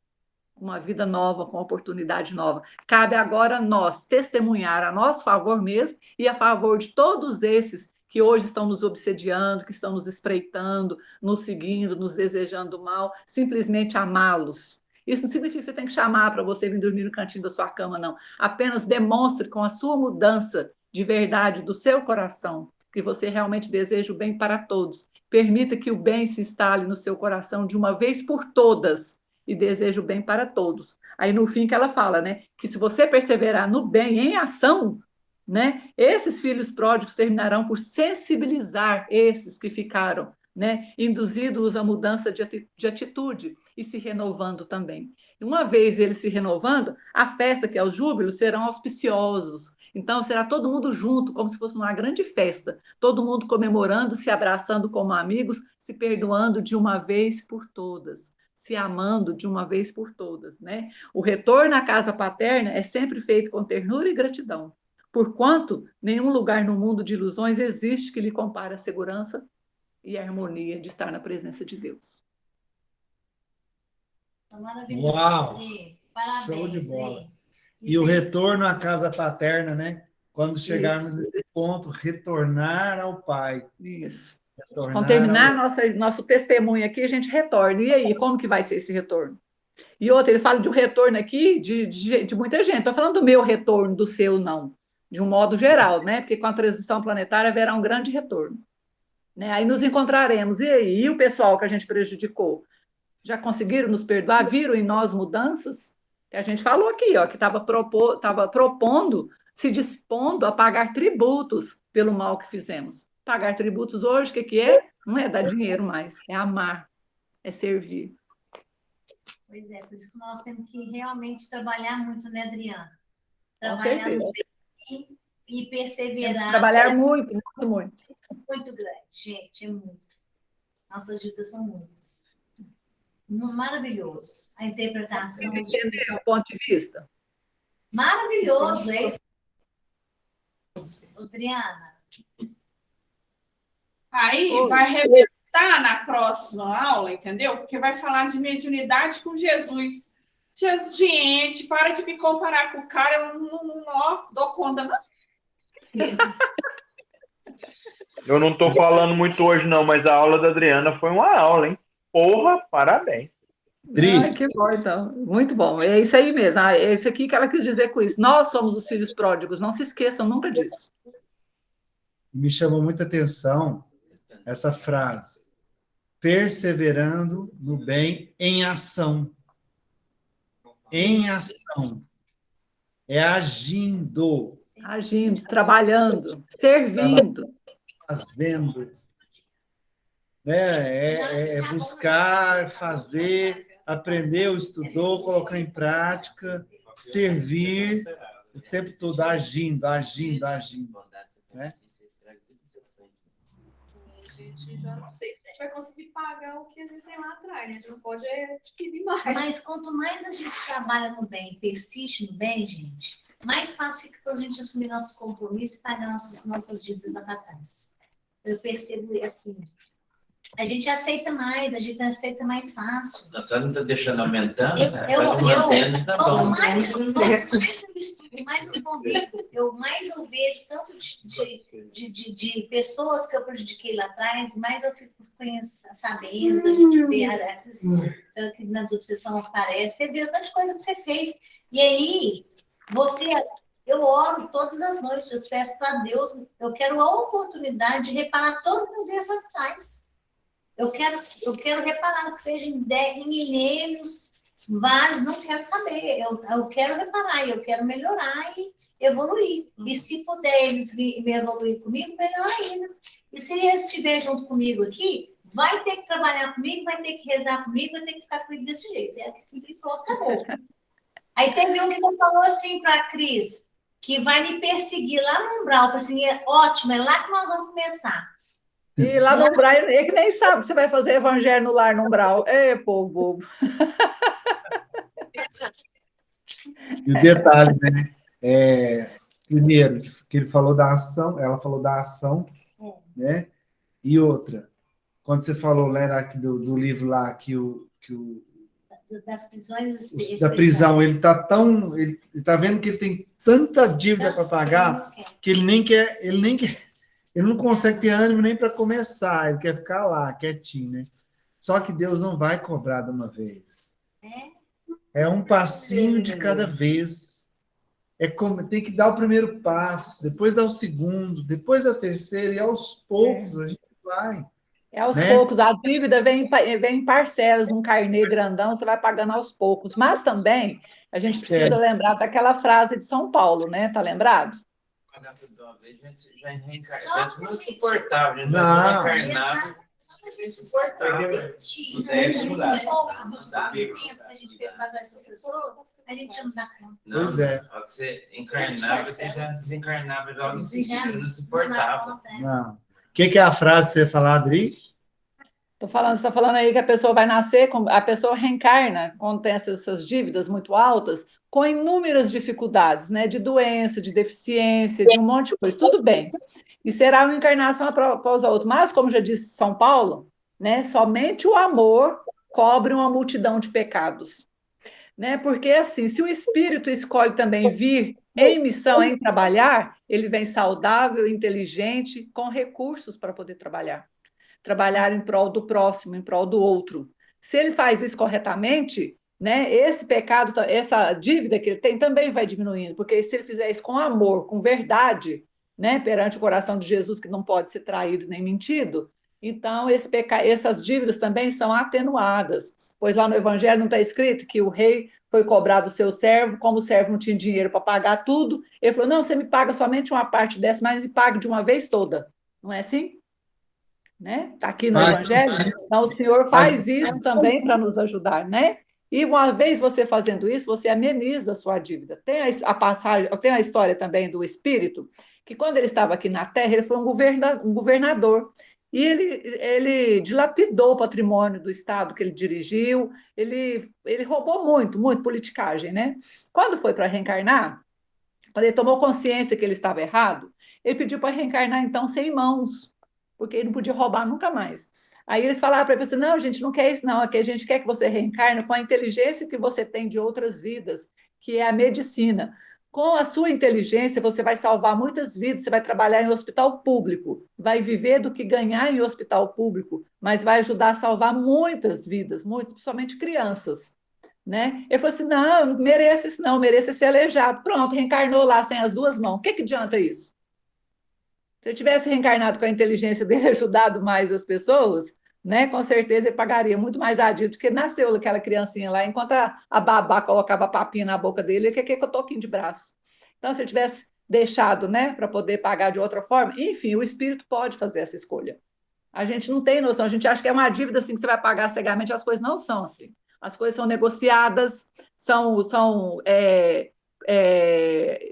uma vida nova, com oportunidade nova. Cabe agora nós testemunhar a nosso favor mesmo e a favor de todos esses que hoje estão nos obsediando, que estão nos espreitando, nos seguindo, nos desejando mal, simplesmente amá-los. Isso não significa que você tem que chamar para você vir dormir no cantinho da sua cama, não. Apenas demonstre com a sua mudança de verdade do seu coração que você realmente deseja o bem para todos. Permita que o bem se instale no seu coração de uma vez por todas e deseja o bem para todos. Aí no fim que ela fala, né, que se você perseverar no bem em ação, né, esses filhos pródigos terminarão por sensibilizar esses que ficaram, né, induzidos à mudança de atitude e se renovando também. E uma vez eles se renovando, a festa, que é os júbilos, serão auspiciosos. Então, será todo mundo junto, como se fosse uma grande festa, todo mundo comemorando, se abraçando como amigos, se perdoando de uma vez por todas, se amando de uma vez por todas, né? O retorno à casa paterna é sempre feito com ternura e gratidão, porquanto nenhum lugar no mundo de ilusões existe que lhe compare a segurança e a harmonia de estar na presença de Deus. Maravilhoso. Uau! Parabéns, Show de bola. Rê. E o retorno à casa paterna, né? Quando chegarmos Isso. nesse ponto, retornar ao Pai. Isso. Retornar Quando terminar nosso testemunho aqui, a gente retorna. E aí, como que vai ser esse retorno? E outra, ele fala de um retorno aqui de muita gente. Estou falando do meu retorno, do seu não. De um modo geral, né? Porque com a transição planetária haverá um grande retorno. Né? Aí nos encontraremos. E aí? E o pessoal que a gente prejudicou? Já conseguiram nos perdoar? Viram em nós mudanças? Que a gente falou aqui, ó, que estava propondo, se dispondo a pagar tributos pelo mal que fizemos. Pagar tributos hoje, o que é? Não é dar dinheiro mais, é amar, é servir. Pois é, por isso que nós temos que realmente trabalhar muito, né, Adriana? Com Trabalhar certeza. bem e Temos que perseverar. trabalhar muito, muito, muito. Muito grande, gente, é muito. Nossas vidas são muitas. Maravilhoso. A interpretação. Entendeu o ponto de vista? Maravilhoso, é isso. Adriana. Aí vai revertar na próxima aula, entendeu? Porque vai falar de mediunidade com Jesus. Gente, para de me comparar com o cara, eu não dou conta, não. Eu não estou falando muito hoje, não, mas a aula da Adriana foi uma aula, hein? Porra, parabéns. Ai, que bom, então. Muito bom. É isso aí mesmo. É isso aqui que ela quis dizer com isso. Nós somos os filhos pródigos. Não se esqueçam nunca disso. Me chamou muita atenção essa frase. perseverando no bem em ação. Em ação. É agindo, Agindo, trabalhando, servindo. fazendo. Né? É buscar, fazer, aprender, estudou, colocar em prática, servir o tempo todo, agindo, agindo, agindo. Né? A gente já não sei se a gente vai conseguir pagar o que a gente tem lá atrás, né? A gente não pode adquirir mais. Mas quanto mais a gente trabalha no bem, persiste no bem, gente, mais fácil fica para a gente assumir nossos compromissos e pagar nossas dívidas lá para trás. Eu percebo assim. A gente aceita mais fácil. A senhora não está deixando aumentando? Mantendo, tá bom. Mais Muito eu estudo, mais eu convivo, mais eu vejo tanto de pessoas que eu prejudiquei lá atrás, mais eu fico sabendo, a gente vê que na obsessão aparece, você vê tanta coisa que você fez. E aí, eu oro todas as noites, eu peço para Deus, eu quero a oportunidade de reparar todos os meus erros atrás. Eu quero reparar, que seja em milênios, vários, não quero saber. Eu quero reparar, eu quero melhorar e evoluir. E se puder eles me evoluir comigo, melhor ainda. E se eles estiverem junto comigo aqui, vai ter que trabalhar comigo, vai ter que rezar comigo, vai ter que ficar comigo desse jeito. É assim, pronto, acabou. Aí teve um que falou assim para a Cris, que vai me perseguir lá no umbral. Eu falei assim, é ótimo, é lá que nós vamos começar. E lá no umbral, ele que nem sabe que você vai fazer evangelho no lar no umbral. É, povo bobo. E o detalhe, né? Primeiro, que ele falou da ação, ela falou da ação, né? E outra, quando você falou, né, do livro lá, Das prisões da prisão, ele tá vendo que ele tem tanta dívida para pagar que ele não consegue ter ânimo nem para começar, ele quer ficar lá, quietinho, né? Só que Deus não vai cobrar de uma vez. É um passinho de cada vez. Tem que dar o primeiro passo, depois dar o segundo, depois o terceiro, e aos poucos a gente vai. Aos poucos, a dívida vem em parcelas, num carnê grandão, você vai pagando aos poucos. Mas também, a gente precisa lembrar daquela frase de São Paulo, né? Tá lembrado? Já reencarnava, não suportável, já reencarnava. Só que a gente suportável. A gente fez para essas pessoas, a gente não dá conta. Pois é. Você encarnava, você já desencarnava, já não suportava. Não. O que é a frase que você ia falar, Adri? Você está falando aí que a pessoa vai nascer, a pessoa reencarna quando tem essas dívidas muito altas, com inúmeras dificuldades, né? De doença, de deficiência, de um monte de coisa. Tudo bem. E será uma encarnação após a outra. Mas, como já disse São Paulo, né? Somente o amor cobre uma multidão de pecados. Né? Porque, assim, se o espírito escolhe também vir em missão, em trabalhar, ele vem saudável, inteligente, com recursos para poder trabalhar em prol do próximo, em prol do outro. Se ele faz isso corretamente, né, esse pecado, essa dívida que ele tem também vai diminuindo, porque se ele fizer isso com amor, com verdade, né, perante o coração de Jesus, que não pode ser traído nem mentido, então essas dívidas também são atenuadas, pois lá no Evangelho não está escrito que o rei foi cobrar do seu servo, como o servo não tinha dinheiro para pagar tudo, ele falou, não, você me paga somente uma parte dessa, mas me pague de uma vez toda. Não é assim? Né? Tá aqui no Evangelho. Então, o Senhor faz isso também para nos ajudar, né? E uma vez você fazendo isso, você ameniza a sua dívida. Tem a história também do Espírito, que quando ele estava aqui na Terra, ele foi um governador. E ele dilapidou o patrimônio do Estado que ele dirigiu, ele roubou muito politicagem, né? Quando foi para reencarnar, quando ele tomou consciência que ele estava errado, ele pediu para reencarnar, então, sem mãos, porque ele não podia roubar nunca mais. Aí eles falaram para ele assim, não, a gente não quer isso, não, aqui a gente quer que você reencarne com a inteligência que você tem de outras vidas, que é a medicina. Com a sua inteligência, você vai salvar muitas vidas, você vai trabalhar em hospital público, vai viver do que ganhar em hospital público, mas vai ajudar a salvar muitas vidas, principalmente crianças. Né? Ele falou assim, não, não mereço isso não, mereço ser aleijado. Pronto, reencarnou lá sem as duas mãos. O que adianta isso? Se eu tivesse reencarnado com a inteligência dele, ajudado mais as pessoas, né? Com certeza ele pagaria muito mais a dívida, porque nasceu aquela criancinha lá, enquanto a babá colocava a papinha na boca dele, ele queria que eu toquinho de braço. Então, se eu tivesse deixado, né, para poder pagar de outra forma, enfim, o espírito pode fazer essa escolha. A gente não tem noção, a gente acha que é uma dívida assim que você vai pagar cegamente, as coisas não são assim. As coisas são negociadas, são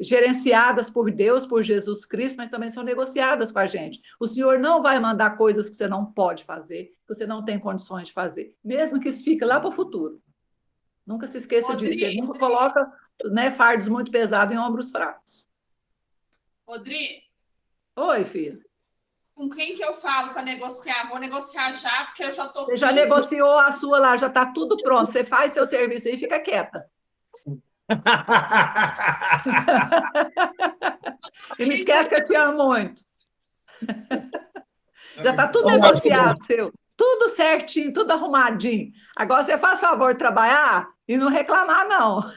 gerenciadas por Deus, por Jesus Cristo, mas também são negociadas com a gente. O Senhor não vai mandar coisas que você não pode fazer, que você não tem condições de fazer, mesmo que isso fique lá para o futuro. Nunca se esqueça disso. Ele nunca coloca, né, fardos muito pesados em ombros fracos. Rodrigo, Oi, filha. com quem que eu falo para negociar? Vou negociar já, porque eu já estou... Você já negociou a sua lá, já está tudo pronto. Você faz seu serviço aí e fica quieta. E não esquece que eu te amo muito. Já está tudo negociado, seu. Tudo certinho, tudo arrumadinho. Agora você faz favor de trabalhar e não reclamar, não.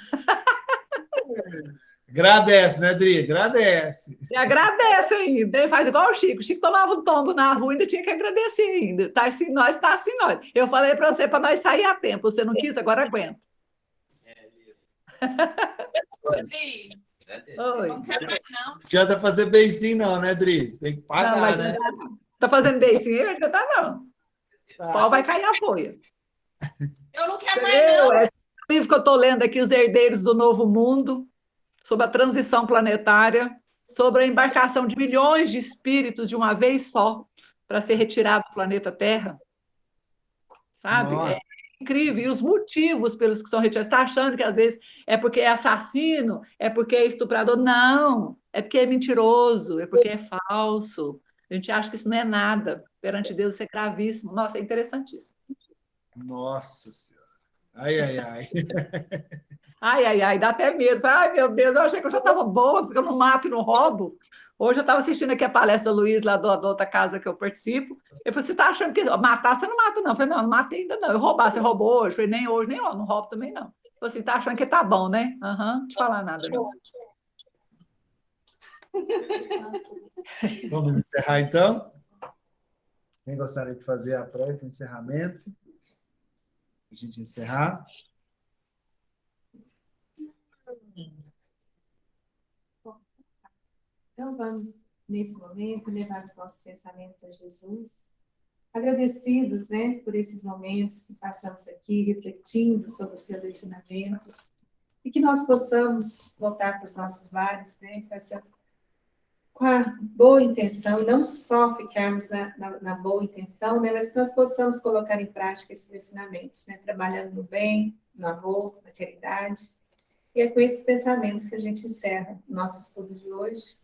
Agradece, né, Dri? Agradece. E agradece ainda. Faz igual o Chico. O Chico tomava um tombo na rua e ainda tinha que agradecer ainda. Tá assim nós, tá assim nós. Eu falei para você para nós sair a tempo. Você não quis, agora aguenta. Rodrigo, Oi. não quero mais, não. Não adianta fazer beicinho, não, né, Dri? Tem que pagar, Não, né? tá fazendo beicinho? Não tá, não. O pau vai cair a folha. Eu não quero mais, não. É o livro que eu estou lendo aqui, Os Herdeiros do Novo Mundo, sobre a transição planetária, sobre a embarcação de milhões de espíritos de uma vez só para ser retirado do planeta Terra. Sabe? Nossa. É incrível. E os motivos pelos que são retirados. Você está achando que às vezes é porque é assassino, é porque é estuprador? Não, é porque é mentiroso, é porque é falso. A gente acha que isso não é nada. Perante Deus, isso é gravíssimo. Nossa, é interessantíssimo. Nossa Senhora. Ai, ai, ai. Ai, ai, ai, dá até medo. Ai, meu Deus, eu achei que eu já estava boa, porque eu não mato e não roubo. Hoje eu estava assistindo aqui a palestra da Luiz, lá da outra casa que eu participo. Eu falei, você está achando que matar você não mata, não? Eu falei, não matei ainda não. Eu roubar, você roubou hoje? Eu falei, nem hoje, nem hoje, não roubo também não. Eu falei, você está achando que tá bom, né? Aham, não te falar nada, não. Vamos encerrar, então? Quem gostaria de fazer a prece, o encerramento? A gente encerrar. Então, vamos, nesse momento, levar os nossos pensamentos a Jesus, agradecidos, né, por esses momentos que passamos aqui, refletindo sobre os seus ensinamentos, e que nós possamos voltar para os nossos lares, né, com a boa intenção, e não só ficarmos na boa intenção, né, mas que nós possamos colocar em prática esses ensinamentos, né, trabalhando no bem, no amor, na caridade. E é com esses pensamentos que a gente encerra o nosso estudo de hoje.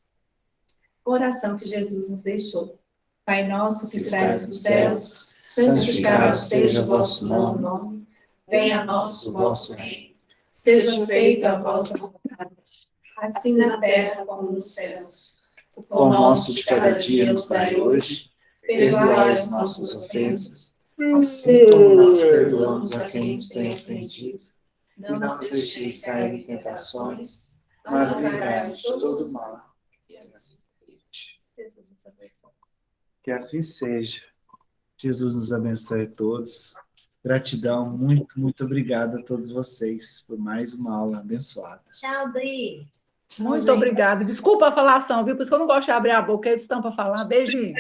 A oração que Jesus nos deixou. Pai nosso que estás nos céus, santificado seja o vosso nome, venha a nós o vosso reino, seja feita a vossa vontade, assim na terra como nos céus. O pão nosso de cada dia nos dai hoje, perdoai as nossas ofensas, assim como nós perdoamos a quem nos tem ofendido. Não nos deixeis cair em tentações, mas livrai-nos de todo mal. Que assim seja. Jesus nos abençoe a todos. Gratidão, muito, muito obrigado a todos vocês por mais uma aula abençoada. Tchau, Dri. Muito obrigada. Desculpa a falação, viu? Por isso que eu não gosto de abrir a boca, eles estão para falar. Beijinho.